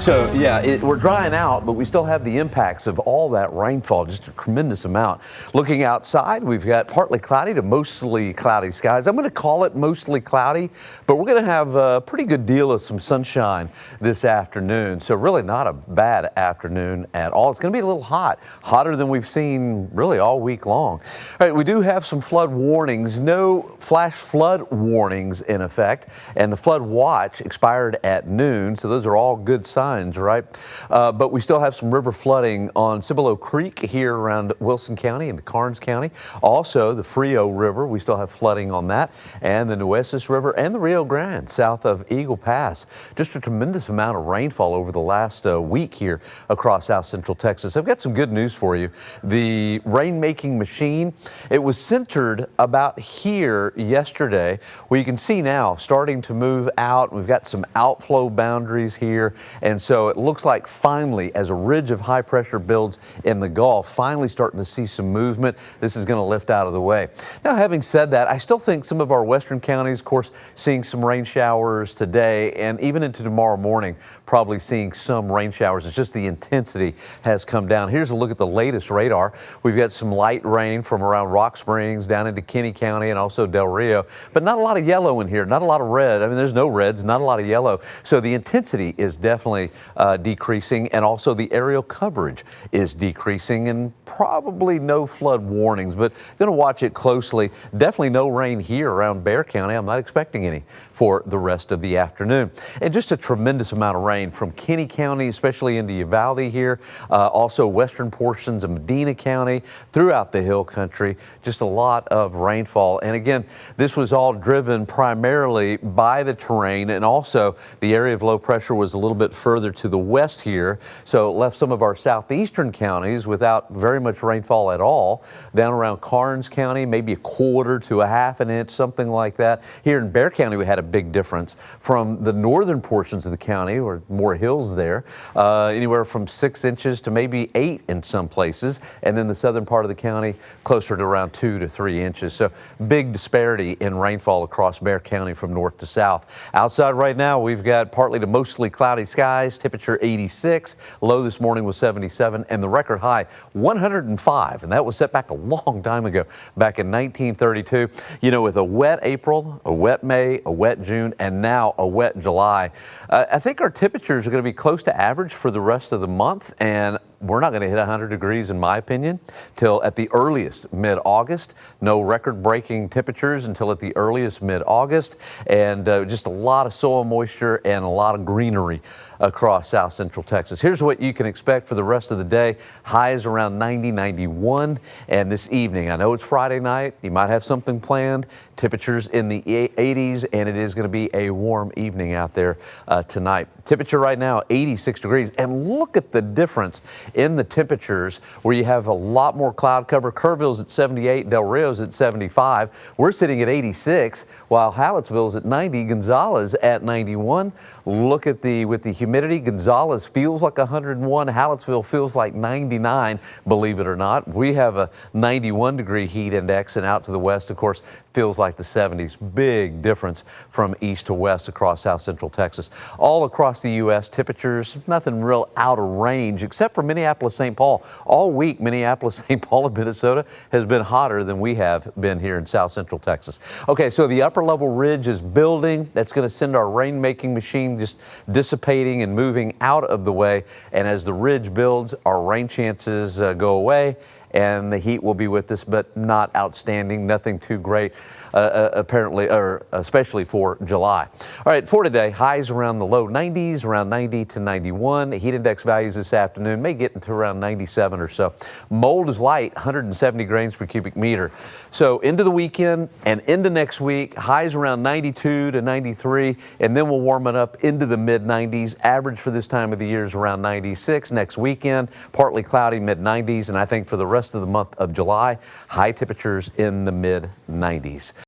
So, yeah, we're drying out, but we still have the impacts of all that rainfall, just a tremendous amount. Looking outside, we've got partly cloudy to mostly cloudy skies. I'm going to call it mostly cloudy, but we're going to have a pretty good deal of some sunshine this afternoon. So really not a bad afternoon at all. It's going to be a little hot, hotter than we've seen really all week long. All right, we do have some flood warnings, no flash flood warnings in effect, and the flood watch expired at noon. So those are all good signs, right? But we still have some river flooding on Cibolo Creek here around Wilson County and Karnes County. Also, the Frio River, we still have flooding on that, and the Nueces River and the Rio Grande south of Eagle Pass. Just a tremendous amount of rainfall over the last week here across South Central Texas. I've got some good news for you. The rain-making machine, it was centered about here yesterday, where you can see now starting to move out. We've got some outflow boundaries here. And so it looks like finally, as a ridge of high pressure builds in the Gulf, finally starting to see some movement. This is going to lift out of the way. Now, having said that, I still think some of our western counties, of course, seeing some rain showers today and even into tomorrow morning, probably seeing some rain showers. It's just the intensity has come down. Here's a look at the latest radar. We've got some light rain from around Rock Springs down into Kinney County and also Del Rio, but not a lot of yellow in here, not a lot of red. I mean, there's no reds, not a lot of yellow. So the intensity is definitely decreasing, and also the aerial coverage is decreasing, and probably no flood warnings, but going to watch it closely. Definitely no rain here around Bexar County. I'm not expecting any for the rest of the afternoon. And just a tremendous amount of rain from Kinney County, especially into Uvalde here. Also western portions of Medina County, throughout the hill country. Just a lot of rainfall. And again, this was all driven primarily by the terrain, and also the area of low pressure was a little bit further to the west here. So it left some of our southeastern counties without very much rainfall at all. Down around Karnes County, maybe a quarter to a half an inch, something like that. Here in Bexar County, we had a big difference from the northern portions of the county, or more hills there, anywhere from 6 inches to maybe 8 in some places. And then the southern part of the county, closer to around 2 to 3 inches. So big disparity in rainfall across Bexar County from north to south. Outside right now, we've got partly to mostly cloudy skies, temperature 86, low this morning was 77, and the record high 105, and that was set back a long time ago, back in 1932. You know, with a wet April, a wet May, a wet June, and now a wet July, I think our temperatures are going to be close to average for the rest of the month, and we're not going to hit 100 degrees, in my opinion, till at the earliest mid-August. No record-breaking temperatures until at the earliest mid-August, and just a lot of soil moisture and a lot of greenery across South Central Texas. Here's what you can expect for the rest of the day. Highs around 90, 91, and this evening, I know it's Friday night, you might have something planned. Temperatures in the 80s, and it is going to be a warm evening out there tonight. Temperature right now 86 degrees, and look at the difference in the temperatures where you have a lot more cloud cover. Kerrville's at 78, Del Rio's at 75. We're sitting at 86, while Hallettsville's at 90, Gonzales at 91. Look at with the humidity, Gonzales feels like 101, Hallettsville feels like 99, believe it or not. We have a 91 degree heat index, and out to the west, of course, feels like the 70s. Big difference from east to west across South Central Texas. All across the U.S., temperatures, nothing real out of range, except for Minneapolis-St. Paul. All week, Minneapolis-St. Paul of Minnesota has been hotter than we have been here in South Central Texas. Okay, so the upper level ridge is building. That's going to send our rain-making machine just dissipating and moving out of the way. And as the ridge builds, our rain chances go away, and the heat will be with us, but not outstanding, nothing too great, apparently, or especially for July. All right, for today, highs around the low 90s, around 90 to 91. Heat index values this afternoon may get into around 97 or so. Mold is light, 170 grains per cubic meter. So into the weekend and into next week, highs around 92 to 93, and then we'll warm it up into the mid 90s. Average for this time of the year is around 96. Next weekend, partly cloudy, mid 90s, and I think for the rest of the month of July, high temperatures in the mid 90s.